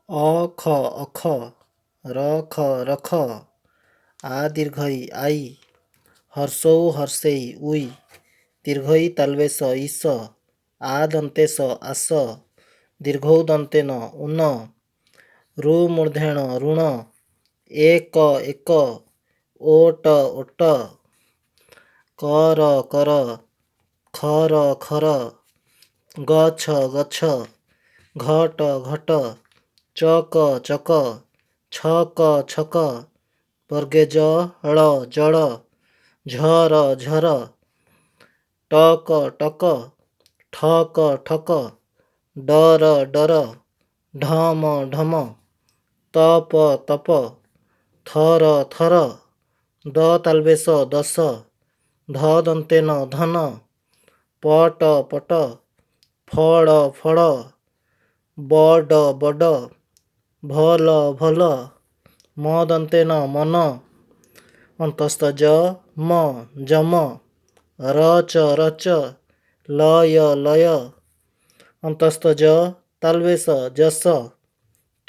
অ খ অখ, র খ রখ, আ দীর্ঘই আই, হর্ষৌ হর্ষেই উই, দীর্ঘই তালবেশ ইস, আ দন্তেশ আস, দীর্ঘৌ দন্তেন উন, রু মূর্ধেণ ଋণ, ଏକ ଏକ, ଓଟ ଓଟ, କର କର, ଖର ଖର, ଗଛ ଗଛ, ଘଟ ଘଟ, ଚକ ଚକ, ଛକ ଛକ, ବର୍ଗେ ଜଳ ଜଳ, ଝର ଝର, ଟକ ଟକ, ଠକ ଠକ, ଡର ଡର, ଢମ ଢମ, ତପ ତପ, ଥର ଥର, ଦ ତାଲବେଶ ଦଶ, ଧ ଦନ୍ତେନ ଧନ, ପଟ ପଟ, ଫଳ ଫଳ, ବଡ଼ ବଡ଼, ଭଲ ଭଲ, ମ ଦନ୍ତେନ ମନ, ଅନ୍ତସ୍ଥ ଜ ମ ଯମ, ରଚ ରଚ, ଲୟ ଲୟ, ଅନ୍ତସ୍ଥ ଜ ତାଲବେଶ ଯଶ,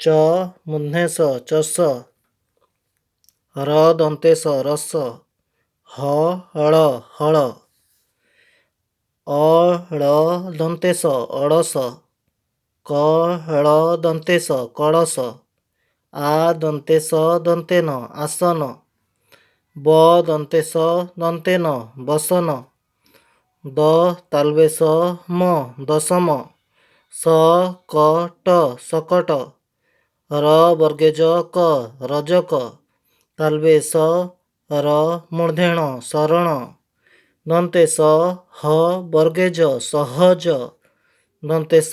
ଚ ମୂର୍ଧେଶ ଚଷ, ର ଦନ୍ତେଶ ରସ, ହ ଳ ହଳ, ଅଳ ଦନ୍ତେଶ ଅଳସ, କଳ ଦନ୍ତେଶ କଳସ, ଆ ଦନ୍ତେଶ ଦନ୍ତେନ ଆସନ, ବ ଦନ୍ତେଶ ଦନ୍ତେନ ବସନ, ଦ ତାଲବେଶ ମ ଦଶମ, ସ କ ଟ ସକଟ, ର ବର୍ଗେ ଜ କ ରଜକ, ତାଲବେଶ ର ମୂର୍ଧେଣ ଶରଣ, ଦନ୍ତେଶ ହ ବର୍ଗେ ଜ ସହଜ, ଦନ୍ତେଶ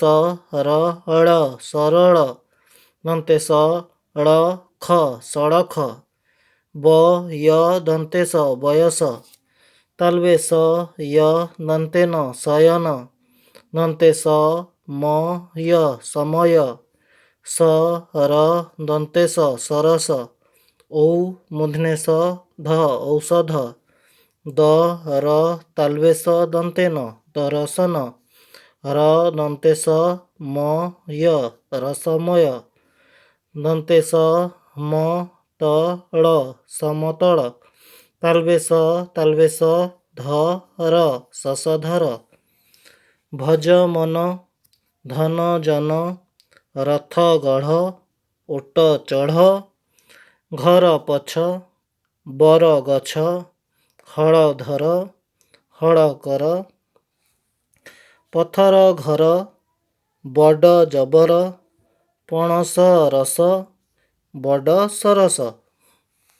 ର ଳ ସରଳ, ଦନ୍ତେଶ ଳ ଖ ସଳଖ, ବ ୟ ଦନ୍ତେଶ ବୟସ, ତାଲବେଶ ୟ ଦନ୍ତେନ ଶୟନ, ଦନ୍ତେଶ ମ ୟ ସମୟ, ସ ର ଦନ୍ତେଶ ସରସ, ଔ ମୂର୍ଧନେଶ ଧ ଔଷଧ, ଦ ର ତାଲବେଶ ଦନ୍ତେନ ଦରଶନ, ର ଦନ୍ତେଶ ମ ୟ ରସମୟ, ଦନ୍ତେଶ ମ ତ ଳ ସମତଳ, ତାଲବେଶ ତାଲବେଶ ଧ ର ଶଶଧର, ଭଜ ମନ, ଧନ ଜନ, ରଥ ଗଢ଼, ଓଟ ଚଢ଼, ଘର ପଛ, ବର ଗଛ, ହଳ ଧର, ହଳ କର, ପଥର ଘର, ବଡ଼ ଜବର, ପଣସ ରସ, ବଡ଼ ସରସ।